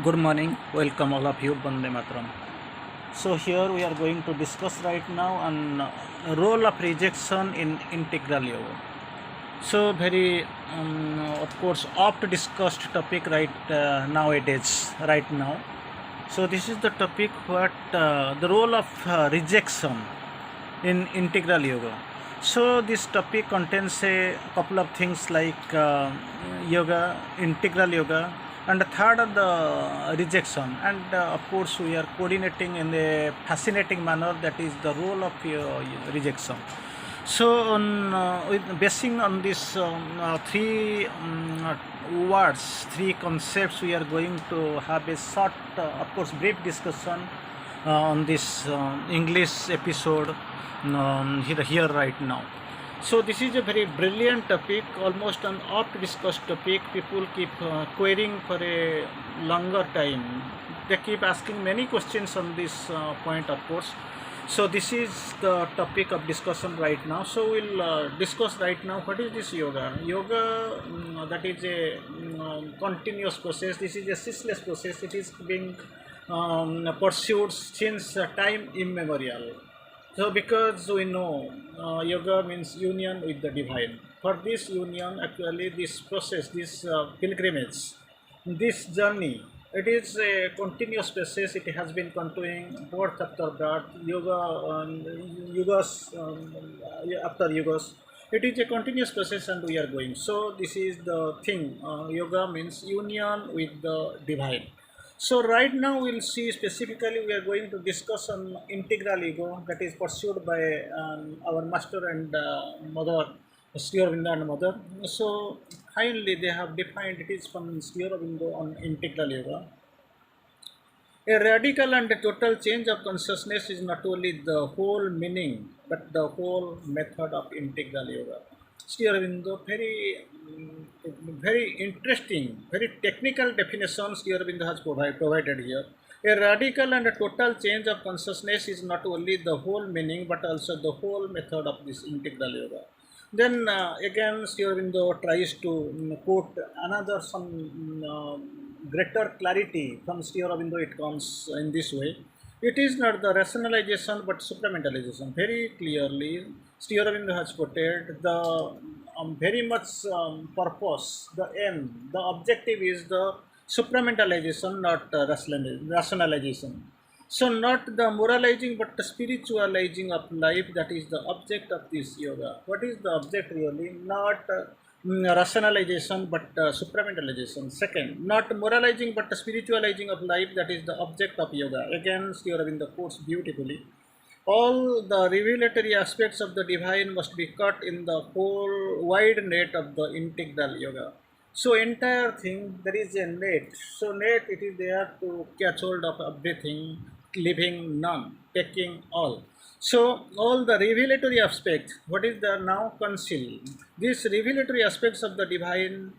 Good morning, welcome all of you, Bande Matram. So here we are going to discuss right now on role of rejection in integral yoga. So very, of course, oft discussed topic right now. So this is the topic what the role of rejection in integral yoga. So this topic contains a couple of things like yoga, integral yoga, and the third are the rejection. And of course, we are coordinating in a fascinating manner, that is the role of rejection. So, basing on this three words, three concepts, we are going to have a short, of course, brief discussion on this English episode here right now. So this is a very brilliant topic, almost an oft discussed topic. People keep querying for a longer time. They keep asking many questions on this point, of course. So this is the topic of discussion right now. So we'll discuss right now what is this yoga. Yoga, that is a continuous process. This is a ceaseless process. It is being pursued since time immemorial. So because we know yoga means union with the divine. For this union, actually this process, this pilgrimage, this journey, it is a continuous process. It has been continuing birth after birth, yugas after yugas. It is a continuous process and we are going. So this is the thing. Yoga means union with the divine. So right now we'll see specifically we are going to discuss on integral ego that is pursued by our master and mother, Sri Aurobindo and mother. So finally they have defined it is from Sri Aurobindo on integral yoga. A radical and a total change of consciousness is not only the whole meaning but the whole method of integral yoga. Sri Aurobindo, very interesting, very technical definition Sri Aurobindo has provided here. A radical and a total change of consciousness is not only the whole meaning but also the whole method of this integral yoga. Then again, Sri Aurobindo tries to quote another some greater clarity from Sri Aurobindo. It comes in this way. It is not the rationalization but supramentalization. Very clearly, Sri Aurobindo has quoted the very much purpose, the aim, the objective is the supramentalization, not rationalization. So, not the moralizing but the spiritualizing of life, that is the object of this yoga. What is the object really? Not rationalization but supramentalization. Second, not moralizing but spiritualizing of life, that is the object of yoga. Again, Sri Aurobindo quotes beautifully. All the revelatory aspects of the divine must be caught in the whole wide net of the integral yoga. So entire thing, there is a net. So net, it is there to catch hold of everything, leaving none, taking all. So all the revelatory aspects, what is there now? Concealed. These revelatory aspects of the divine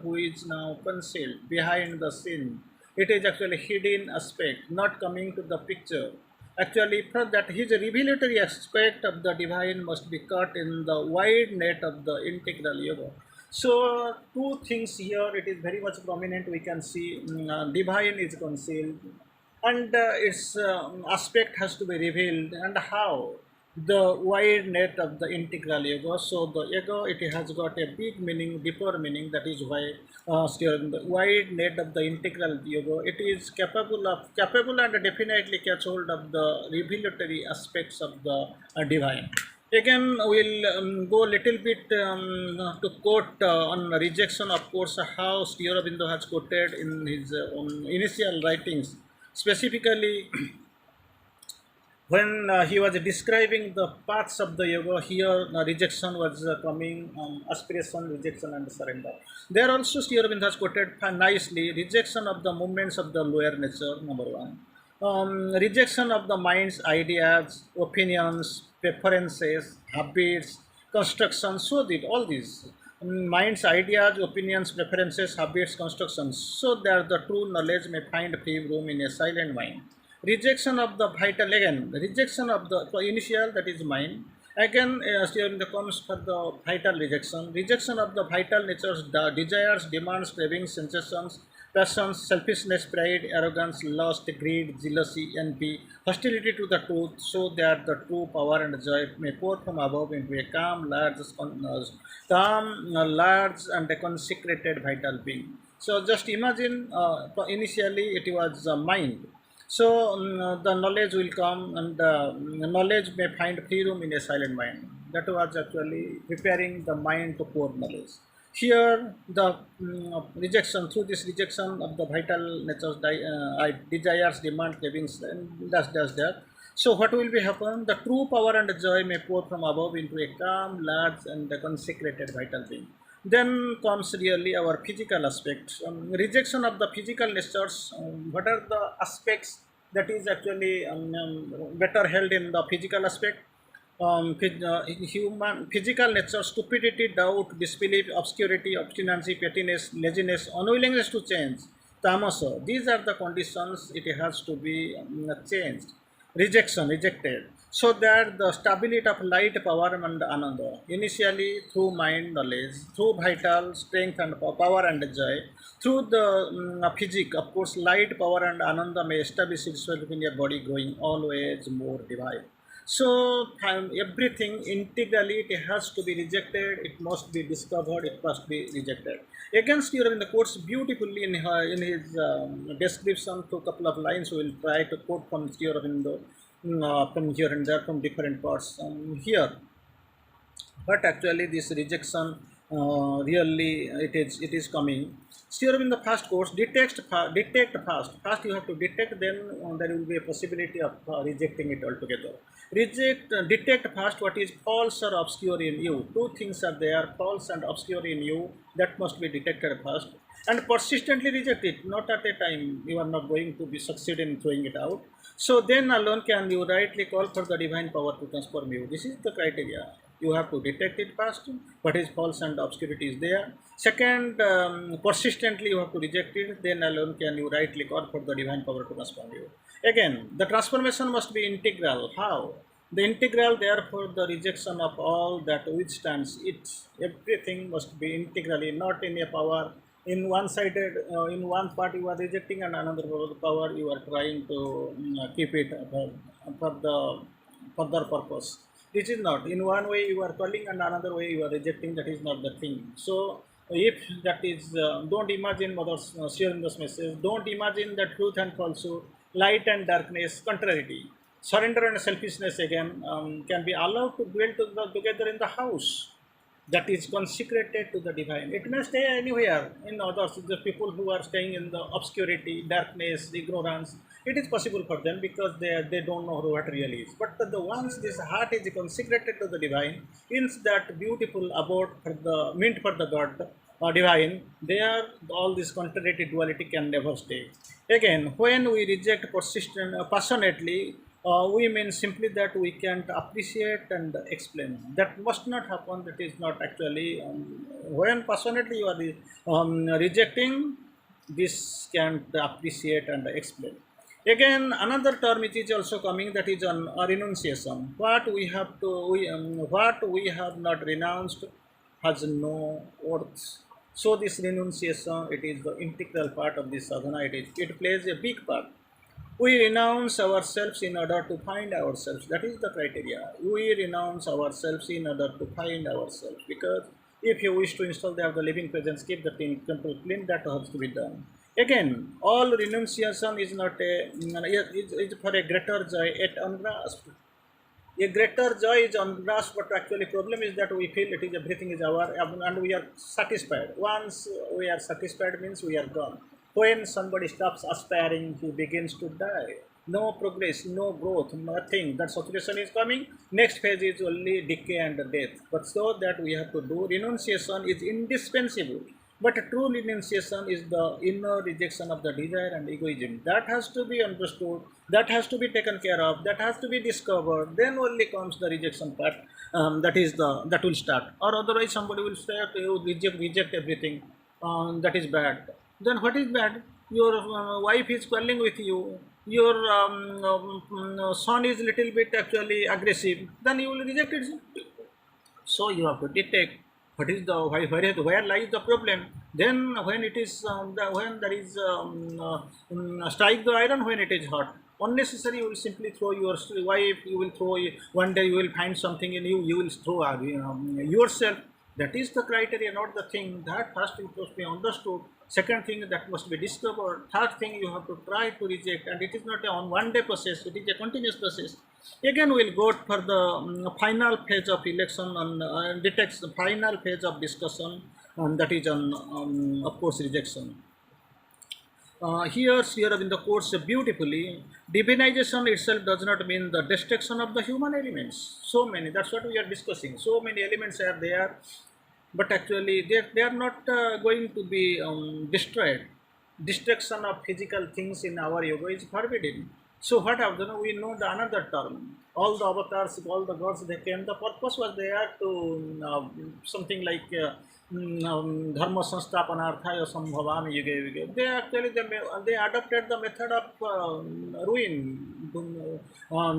who is now concealed behind the scene. It is actually hidden aspect, not coming to the picture. Actually, for that his revelatory aspect of the divine must be caught in the wide net of the integral yoga. So two things here, it is very much prominent. We can see divine is concealed, and its aspect has to be revealed, and how the wide net of the integral ego. So the ego, it has got a big meaning, deeper meaning. That is why still in the wide net of the integral ego, it is capable and definitely catch hold of the revelatory aspects of the divine. Again, we'll go a little bit to quote on rejection, of course, how Sri Aurobindo has quoted in his initial writings, specifically when he was describing the paths of the yoga. Here rejection was coming, aspiration, rejection and surrender. There also Sri Aurobindo has quoted nicely rejection of the movements of the lower nature, number one. Rejection of the mind's ideas, opinions, preferences, habits, constructions. So did all these mind's ideas, opinions, preferences, habits, constructions, so that the true knowledge may find free room in a silent mind. Rejection of the vital, again rejection of the initial, that is mind, Again, here the comes for the vital rejection. Rejection of the vital natures, the desires, demands, cravings, sensations, passions, selfishness, pride, arrogance, lust, greed, jealousy, envy, hostility to the truth, so that the true power and joy may pour from above into a large and consecrated vital being. So just imagine, initially it was mind. So the knowledge will come, and knowledge may find free room in a silent mind. That was actually preparing the mind to pour knowledge. Here, the rejection, through this rejection of the vital natures, desires, demand, cravings, and does that. So what will be happen? The true power and joy may pour from above into a calm, large, and consecrated vital being. Then comes really our physical aspect. Rejection of the physical natures. What are the aspects that is actually better held in the physical aspect? Human physical nature: stupidity, doubt, disbelief, obscurity, obstinacy, pettiness, laziness, unwillingness to change, tamasa. These are the conditions it has to be changed. Rejection, rejected, so that the stability of light, power, and ananda, initially through mind knowledge, through vital strength and power and joy, through the physic, of course, light, power, and ananda may establish itself in your body, growing always more divine. So everything integrally it has to be rejected. It must be discovered. It must be rejected. Against here in the quotes beautifully in his description to a couple of lines. We will try to quote from Aurobindo from here and there from different parts. Here, but actually this rejection really it is coming. Still in the first course, detect first you have to detect, then there will be a possibility of rejecting it altogether. Detect first what is false or obscure in you. Two things are there, false and obscure in you, that must be detected first, and persistently reject it. Not at a time you are not going to be succeed in throwing it out. So then alone can you rightly call for the divine power to transform you. This is the criteria. You have to detect it first, what is false and obscurity is there. Second, persistently you have to reject it, then alone can you rightly call for the divine power to transform you. Again, the transformation must be integral. How? The integral, therefore the rejection of all that withstands it. Everything must be integrally, not in a power, in one sided, in one part you are rejecting and another power you are trying to keep it for the further purpose. This is not. In one way you are calling and another way you are rejecting. That is not the thing. So if that is, don't imagine mothers sharing this message. Don't imagine that truth and falsehood, light and darkness, contrariety, surrender and selfishness again can be allowed to dwell together in the house that is consecrated to the divine. It may stay anywhere in others, the people who are staying in the obscurity, darkness, ignorance. It is possible for them because they don't know what really is. But the once this heart is consecrated to the divine, means that beautiful abode for the meant for the God divine, there all this contrary duality can never stay. Again, when we reject passionately, we mean simply that we can't appreciate and explain. That must not happen. That is not actually. When passionately you are rejecting, this can't appreciate and explain. Again, another term which is also coming, that is on renunciation. What we have not renounced has no worth. So this renunciation, it is the integral part of this sadhana. It plays a big part. We renounce ourselves in order to find ourselves. That is the criteria. We renounce ourselves in order to find ourselves. Because if you wish to install the living presence, keep the temple clean, that has to be done. Again, all renunciation is not is for a greater joy yet ungrasped. A greater joy is ungrasped, but actually problem is that we feel it is everything is our, and we are satisfied. Once we are satisfied means we are gone. When somebody stops aspiring, he begins to die. No progress, no growth, nothing. That saturation is coming. Next phase is only decay and death. But so that we have to do, renunciation is indispensable. But true renunciation is the inner rejection of the desire and egoism. That has to be understood, that has to be taken care of, that has to be discovered. Then only comes the rejection part. That will start. Or otherwise somebody will say, okay, you reject everything. That is bad. Then what is bad? Your wife is quarreling with you. your son is little bit actually aggressive, then you will reject it. So you have to detect what is the where lies the problem. Then when it is when there is strike the iron when it is hot. Unnecessary, you will simply throw your wife. You will throw one day. You will find something in you. You will throw yourself. That is the criteria, not the thing. That first it must be understood. Second thing that must be discovered. Third thing you have to try to reject, and it is not a on one day process. It is a continuous process. Again, we'll go for the final phase of election on detects the final phase of discussion, that is on of course rejection. Here in the course beautifully, divinization itself does not mean the destruction of the human elements. So many, that's what we are discussing. So many elements are there, but actually they are not going to be destroyed. Destruction of physical things in our yoga is forbidden. So what have done? We know the another term. All the avatars, all the gods, they came. The purpose was there to something like dharma sansthapanarthaya sambhavami yuge yuge. They actually they adopted the method of ruin,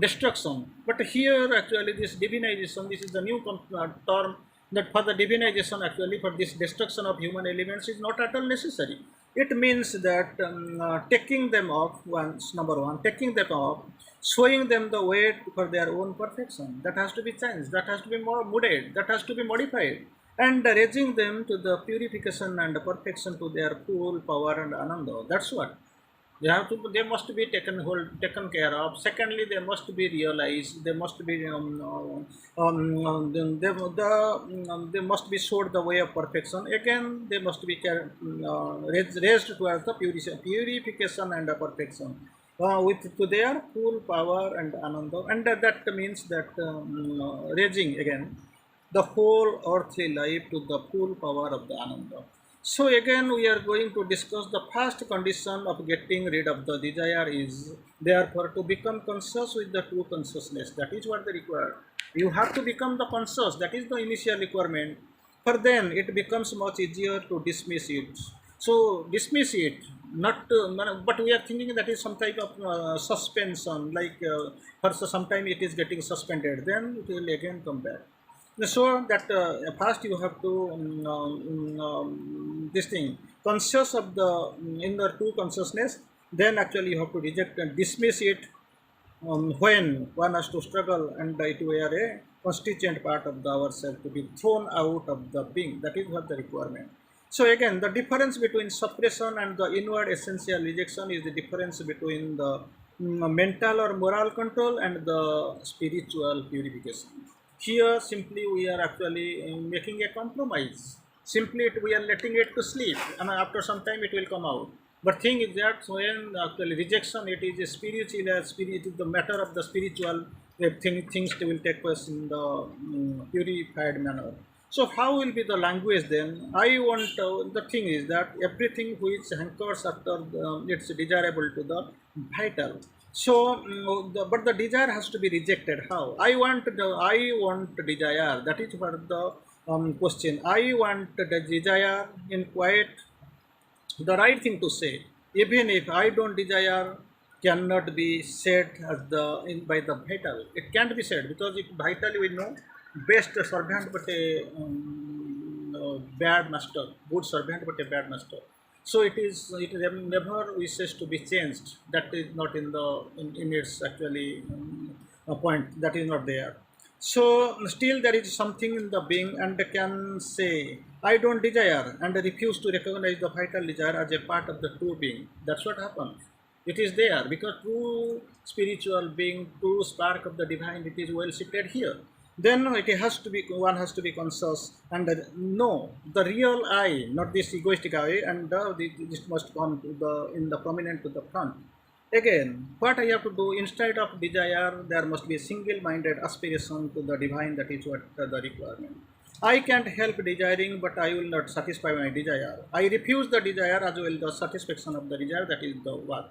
destruction. But here actually this divinization, this is the new term, that for the divinization actually for this destruction of human elements is not at all necessary. It means that taking them off once, number one, taking them off, showing them the way for their own perfection. That has to be changed, that has to be more modded, that has to be modified, and raising them to the purification and perfection to their full power and ananda. That's what. They must be taken care of. Secondly, they must be realized. They must be they must be showed the way of perfection. Again, they must be raised towards the purification and perfection with to their full power and ananda. And that means that raising again the whole earthly life to the full power of the ananda. So again, we are going to discuss the first condition of getting rid of the desire is therefore to become conscious with the true consciousness. That is what they require. You have to become the conscious. That is the initial requirement. For then, it becomes much easier to dismiss it. So dismiss it, not but we are thinking that is some type of suspension. Like for some time it is getting suspended, then it will again come back. So that first you have to this thing conscious of the inner true consciousness. Then actually you have to reject and dismiss it when one has to struggle and it were a constituent part of the ourself to be thrown out of the being. That is what the requirement. So again, the difference between suppression and the inward essential rejection is the difference between the mental or moral control and the spiritual purification. Here, simply we are actually making a compromise. Simply, we are letting it to sleep, and after some time it will come out. But thing is that when actually rejection, it is a spiritual, spirit is the matter of the spiritual things will take place in the purified manner. So how will be the language then? I want the thing is that everything which hankers after it's desirable to the vital. So, but the desire has to be rejected. How? I want desire. That is what the question. I want the desire in quiet. The right thing to say, even if I don't desire, cannot be said as the by the vital. It can't be said because if vital we know, best servant but a bad master, good servant but a bad master. So it never wishes to be changed. That is not in the in its actually a point. That is not there. So still there is something in the being and can say I don't desire and refuse to recognize the vital desire as a part of the true being. That's what happens. It is there because true spiritual being, true spark of the divine, it is well seated here. Then it has to be one has to be conscious and know the real I, not this egoistic I, and this must come to the in the prominent to the front. Again, what I have to do instead of desire, there must be a single-minded aspiration to the divine. That is what the requirement. I can't help desiring, but I will not satisfy my desire. I refuse the desire as well the satisfaction of the desire. That is the work.